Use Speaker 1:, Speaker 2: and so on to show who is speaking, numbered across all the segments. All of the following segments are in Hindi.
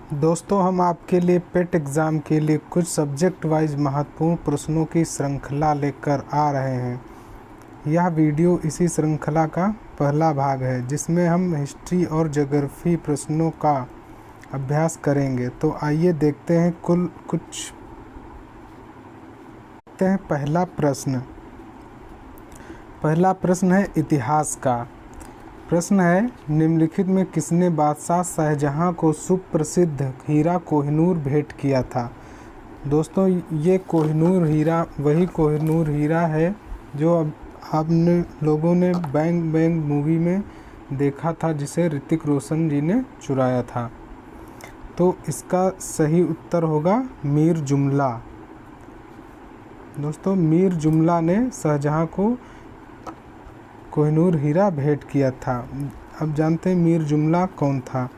Speaker 1: दोस्तों, हम आपके लिए पेट एग्ज़ाम के लिए कुछ सब्जेक्ट वाइज महत्वपूर्ण प्रश्नों की श्रृंखला लेकर आ रहे हैं। यह वीडियो इसी श्रृंखला का पहला भाग है, जिसमें हम हिस्ट्री और ज्योग्राफी प्रश्नों का अभ्यास करेंगे। तो आइए देखते हैं पहला प्रश्न है इतिहास का। प्रश्न है, निम्नलिखित में किसने बादशाह शाहजहां को सुप्रसिद्ध हीरा कोहिनूर भेंट किया था? दोस्तों, ये कोहिनूर हीरा वही कोहिनूर हीरा है जो आपने लोगों ने बैंग बैंग मूवी में देखा था, जिसे ऋतिक रोशन जी ने चुराया था। तो इसका सही उत्तर होगा मीर जुमला। दोस्तों, मीर जुमला ने शाहजहां को कोहिनूर हीरा भेंट किया था। अब जानते हैं मीर जुमला कौन था।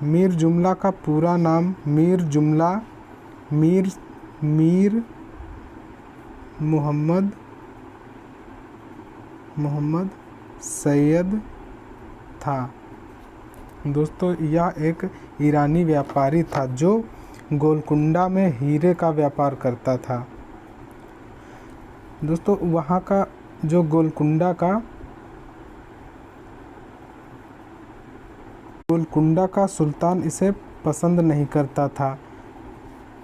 Speaker 1: मीर जुमला का पूरा नाम मीर जुमला मीर मोहम्मद सैयद था। दोस्तों, यह एक ईरानी व्यापारी था जो गोलकुंडा में हीरे का व्यापार करता था। दोस्तों, वहाँ का जो गोलकुंडा का सुल्तान इसे पसंद नहीं करता था,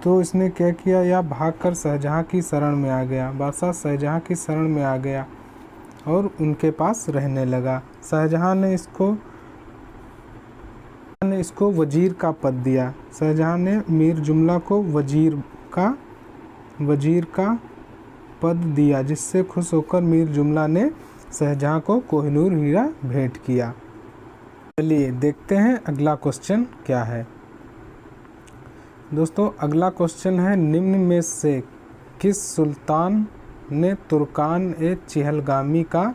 Speaker 1: तो इसने क्या किया, यह भागकर शाहजहां की शरण में आ गया। बादशाह शाहजहां की शरण में आ गया और उनके पास रहने लगा। शाहजहां ने इसको वजीर का पद दिया। शाहजहां ने मीर जुमला को वजीर का पद दिया, जिससे खुश होकर मीर जुमला ने शाहजहां को कोहिनूर हीरा भेंट किया। चलिए देखते हैं अगला क्वेश्चन क्या है। दोस्तों, अगला क्वेश्चन है, निम्न में से किस सुल्तान ने तुर्कान ए चहलगामी का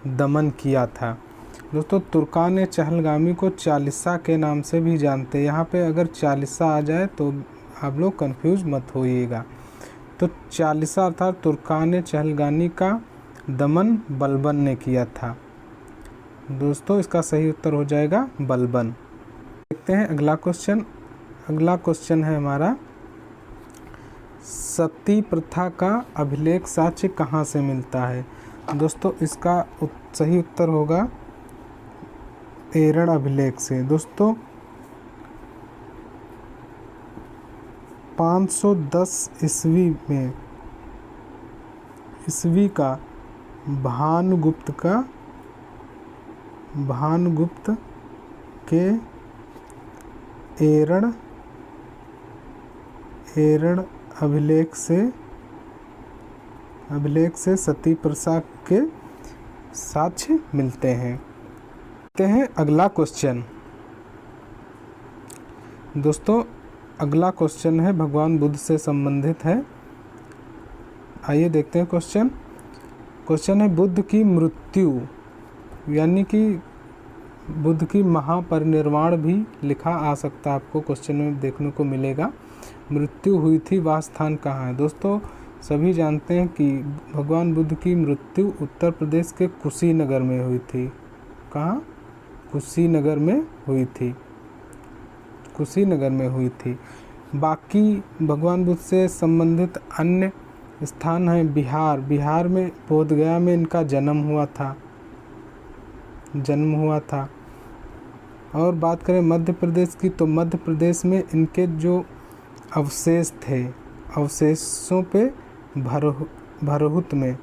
Speaker 1: दमन किया था? दोस्तों, तुर्कान ए चहलगामी को चालीसा के नाम से भी जानते हैं। यहाँ पे अगर चालीसा आ जाए तो आप लोग कंफ्यूज मत होइएगा। तो चालीसा अर्थात तुर्कान ए चहलगामी का दमन बलबन ने किया था। दोस्तों, इसका सही उत्तर हो जाएगा बलबन। देखते हैं अगला क्वेश्चन। अगला क्वेश्चन है हमारा, सती प्रथा का अभिलेख साक्ष्य कहाँ से मिलता है? दोस्तों, इसका सही उत्तर होगा एरड़ अभिलेख से। दोस्तों, 510 ईस्वी का भानुगुप्त के एरड़ अभिलेख से सती प्रथा के साक्ष्य मिलते हैं। देखते हैं अगला क्वेश्चन। दोस्तों, अगला क्वेश्चन है भगवान बुद्ध से संबंधित है। आइए देखते हैं क्वेश्चन है, बुद्ध की मृत्यु यानी कि बुद्ध की महापरिनिर्वाण भी लिखा आ सकता है, आपको क्वेश्चन में देखने को मिलेगा। मृत्यु हुई थी, वह स्थान कहाँ है? दोस्तों, सभी जानते हैं कि भगवान बुद्ध की मृत्यु उत्तर प्रदेश के कुशीनगर में हुई थी। कहाँ? कुशीनगर में हुई थी। बाकी भगवान बुद्ध से संबंधित अन्य स्थान हैं बिहार में बोधगया में इनका जन्म हुआ था। और बात करें मध्य प्रदेश की, तो मध्य प्रदेश में इनके जो अवशेष थे, अवशेषों पे भरहुत में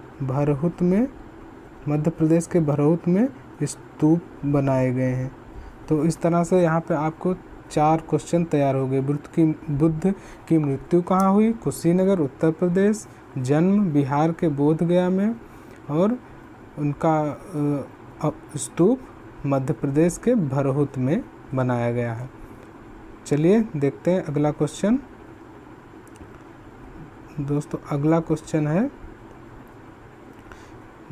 Speaker 1: मध्य प्रदेश के भरहुत में स्तूप बनाए गए हैं। तो इस तरह से यहाँ पे आपको 4 क्वेश्चन तैयार हो गए। बुद्ध की मृत्यु कहाँ हुई? कुशीनगर उत्तर प्रदेश, जन्म बिहार के बोधगया में, और उनका स्तूप मध्य प्रदेश के भरहुत में बनाया गया है। चलिए देखते हैं अगला क्वेश्चन। दोस्तों, अगला क्वेश्चन है,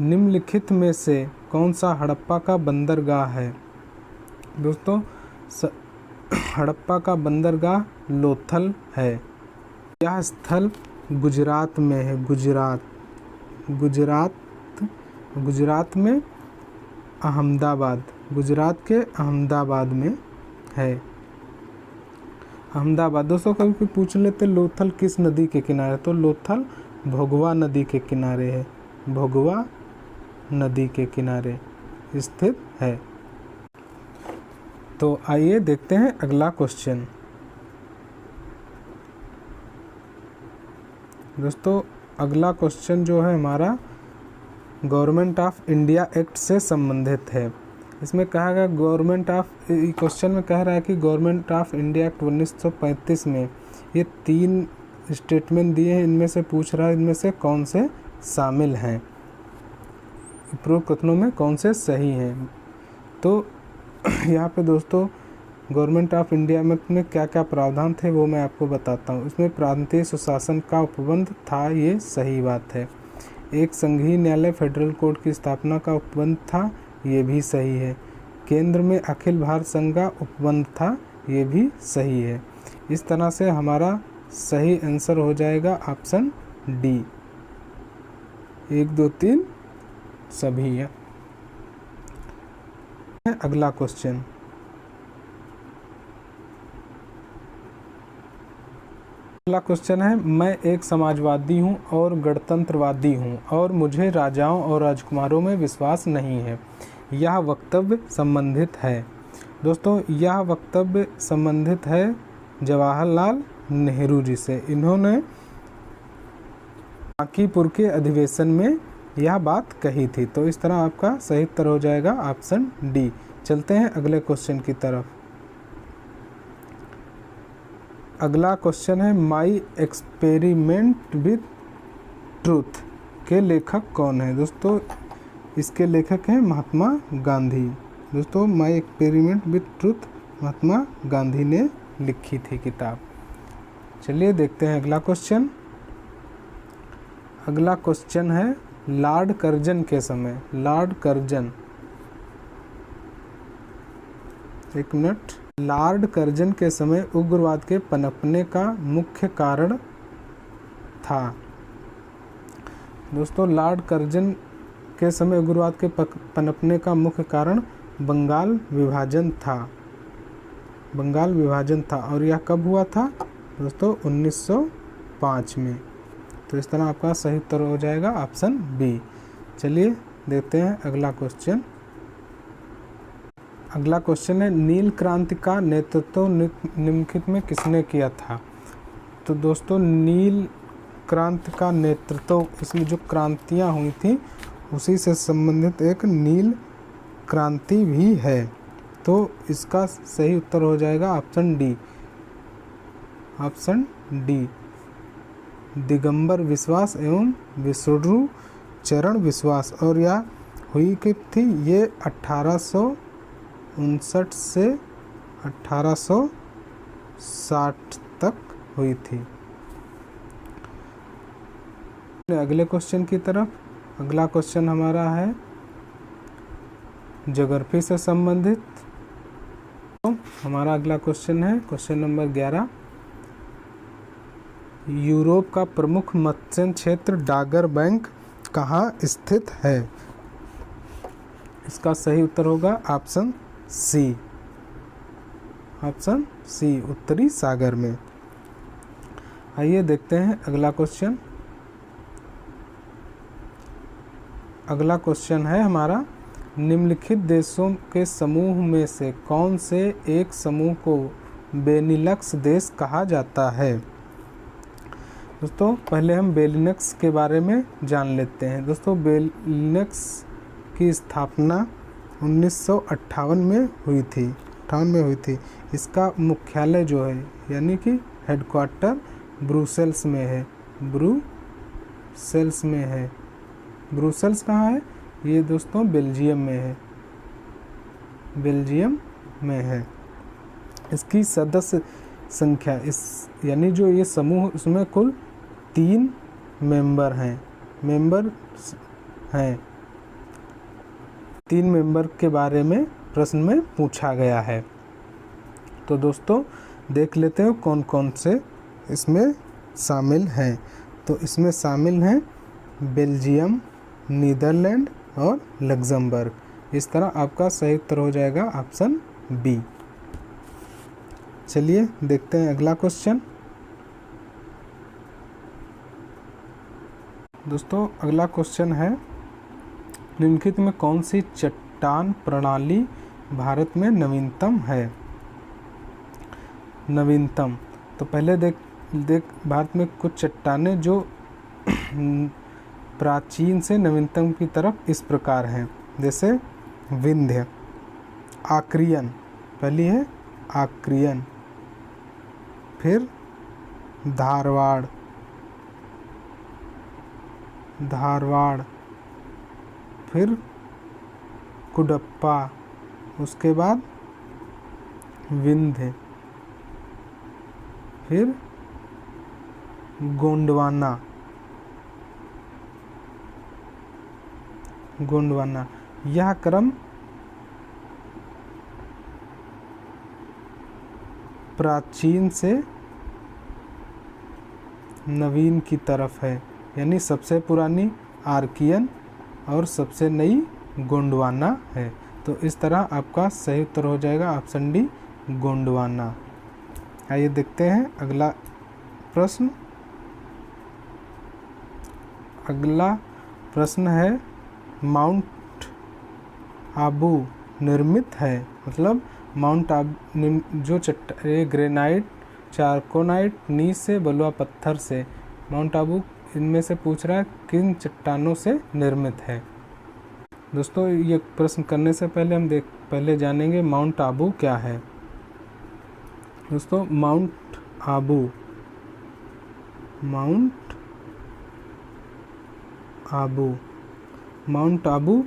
Speaker 1: निम्नलिखित में से कौन सा हड़प्पा का बंदरगाह है? दोस्तों, हड़प्पा का बंदरगाह लोथल है। यह स्थल गुजरात में है। गुजरात में गुजरात के अहमदाबाद में है। अहमदाबाद। दोस्तों कभी भी पूछ लेते लोथल किस नदी के किनारे, तो लोथल भोगवा नदी के किनारे है, भोगवा नदी के किनारे स्थित है। तो आइए देखते हैं अगला क्वेश्चन। दोस्तों अगला क्वेश्चन जो है हमारा गवर्नमेंट ऑफ इंडिया एक्ट से संबंधित है। इसमें कहा गया गवर्नमेंट ऑफ, क्वेश्चन में कह रहा है कि गवर्नमेंट ऑफ इंडिया एक्ट 1935 में ये 3 स्टेटमेंट दिए हैं, इनमें से पूछ रहा है इनमें से कौन से शामिल हैं, उपरोक्त कथनों में कौन से सही हैं। तो यहाँ पे दोस्तों गवर्नमेंट ऑफ इंडिया में क्या क्या प्रावधान थे वो मैं आपको बताता हूँ। इसमें प्रांतीय सुशासन का उपबंध था, ये सही बात है। एक संघीय न्यायालय फेडरल कोर्ट की स्थापना का उपबंध था, ये भी सही है। केंद्र में अखिल भारत संघ का उपबंध था, ये भी सही है। इस तरह से हमारा सही आंसर हो जाएगा ऑप्शन डी, 1 2 3 सभी है। अगला क्वेश्चन, अगला क्वेश्चन है, मैं एक समाजवादी हूँ और गणतंत्रवादी हूँ और मुझे राजाओं और राजकुमारों में विश्वास नहीं है, यह वक्तव्य संबंधित है। दोस्तों यह वक्तव्य संबंधित है जवाहरलाल नेहरू जी से। इन्होंने बांकीपुर के अधिवेशन में यह बात कही थी। तो इस तरह आपका सही उत्तर हो जाएगा ऑप्शन डी। चलते हैं अगले क्वेश्चन की तरफ। अगला क्वेश्चन है, माई एक्सपेरिमेंट विथ ट्रूथ के लेखक कौन है। दोस्तों इसके लेखक हैं महात्मा गांधी। दोस्तों my experiment with truth Mahatma Gandhi ने लिखी थी किताब। चलिए देखते हैं अगला क्वेश्चन। अगला क्वेश्चन है, लॉर्ड कर्जन के समय, लॉर्ड कर्जन, एक मिनट, लॉर्ड कर्जन के समय उग्रवाद के पनपने का मुख्य कारण था। दोस्तों लॉर्ड कर्जन के समय उग्रवाद के पनपने का मुख्य कारण बंगाल विभाजन था, बंगाल विभाजन था। और यह कब हुआ था दोस्तों? 1905 में। तो इस तरह आपका सही उत्तर हो जाएगा ऑप्शन बी। चलिए देखते हैं अगला क्वेश्चन। अगला क्वेश्चन है, नील क्रांति का नेतृत्व निम्नलिखित में किसने किया था। तो दोस्तों नील क्रांति का नेतृत्व, इसमें जो क्रांतियाँ हुई थी उसी से संबंधित एक नील क्रांति भी है। तो इसका सही उत्तर हो जाएगा option D, option D, Digambar विश्वास एवं विष्णु चरण विश्वास। और यह हुई कि थी ये 1859 से 1860 तक हुई थी। अगले क्वेश्चन की तरफ। अगला क्वेश्चन हमारा है ज्योग्राफी से संबंधित। तो हमारा अगला क्वेश्चन है क्वेश्चन नंबर 11, यूरोप का प्रमुख मत्स्य क्षेत्र डागर बैंक कहाँ स्थित है। इसका सही उत्तर होगा ऑप्शन सी, ऑप्शन सी, उत्तरी सागर में। आइए देखते हैं अगला क्वेश्चन। अगला क्वेश्चन है हमारा, निम्नलिखित देशों के समूह में से कौन से एक समूह को बेनिलक्स देश कहा जाता है। दोस्तों पहले हम बेलिनक्स के बारे में जान लेते हैं। दोस्तों बेलिनक्स की स्थापना 1958 में हुई थी, 58 में हुई थी। इसका मुख्यालय जो है यानी कि हेडक्वार्टर ब्रुसेल्स में है, ब्रुसेल्स में है। ब्रुसेल्स कहाँ है? ये दोस्तों बेल्जियम में है, बेल्जियम में है। इसकी सदस्य संख्या, इस यानी जो ये समूह, इसमें कुल 3 मेंबर हैं, मेंबर हैं। 3 मेंबर के बारे में प्रश्न में पूछा गया है। तो दोस्तों देख लेते हैं कौन कौन से इसमें शामिल हैं। तो इसमें शामिल हैं बेल्जियम, नीदरलैंड और लग्जमबर्ग। इस तरह आपका सही उत्तर हो जाएगा ऑप्शन बी। चलिए देखते हैं अगला क्वेश्चन। दोस्तों अगला क्वेश्चन है, निम्नलिखित में कौन सी चट्टान प्रणाली भारत में नवीनतम है? नवीनतम, तो पहले देख भारत में कुछ चट्टानें जो प्राचीन से नवीनतम की तरफ इस प्रकार हैं, जैसे विंध्य, आक्रियन, पहली है आक्रियन, फिर धारवाड़, फिर कुडप्पा, उसके बाद विंध्य, फिर गोंडवाना। यह क्रम प्राचीन से नवीन की तरफ है, यानी सबसे पुरानी आर्कियन और सबसे नई गोंडवाना है। तो इस तरह आपका सही उत्तर हो जाएगा ऑप्शन डी, गोंडवाना। आइए देखते हैं अगला प्रश्न। अगला प्रश्न है, माउंट आबू निर्मित है, मतलब माउंट आबू जो ग्रेनाइट, चारकोनाइट, नीस से, बलुआ पत्थर से, माउंट आबू इनमें से पूछ रहा है किन चट्टानों से निर्मित है। दोस्तों ये प्रश्न करने से पहले हम पहले जानेंगे माउंट आबू क्या है। दोस्तों माउंट आबू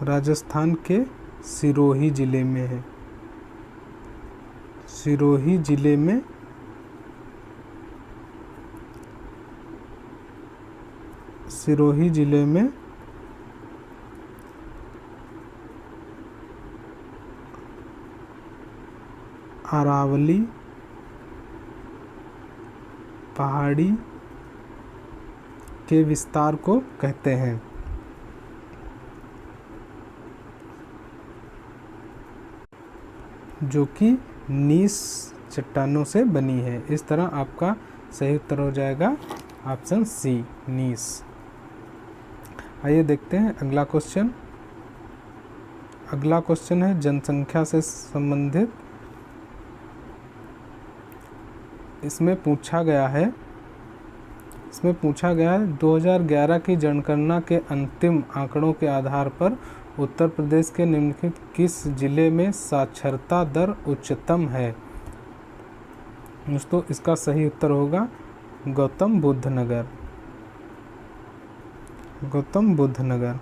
Speaker 1: राजस्थान के सिरोही जिले में है। सिरोही जिले में अरावली पहाड़ी के विस्तार को कहते हैं, जो कि नीस चट्टानों से बनी है। इस तरह आपका सही उत्तर हो जाएगा ऑप्शन सी, नीस। आइए देखते हैं अगला क्वेश्चन। अगला क्वेश्चन है जनसंख्या से संबंधित। इसमें पूछा गया है 2011 की जनगणना के अंतिम आंकड़ों के आधार पर उत्तर प्रदेश के निम्नलिखित किस जिले में साक्षरता दर उच्चतम है? दोस्तों इसका सही उत्तर होगा गौतम बुद्ध नगर।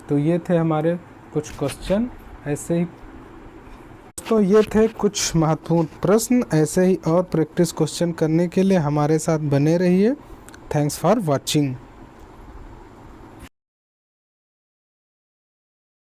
Speaker 1: तो ये थे हमारे कुछ क्वेश्चन, ऐसे ही तो ये थे कुछ महत्वपूर्ण प्रश्न। ऐसे ही और प्रैक्टिस क्वेश्चन करने के लिए हमारे साथ बने रहिए। Thanks for watching.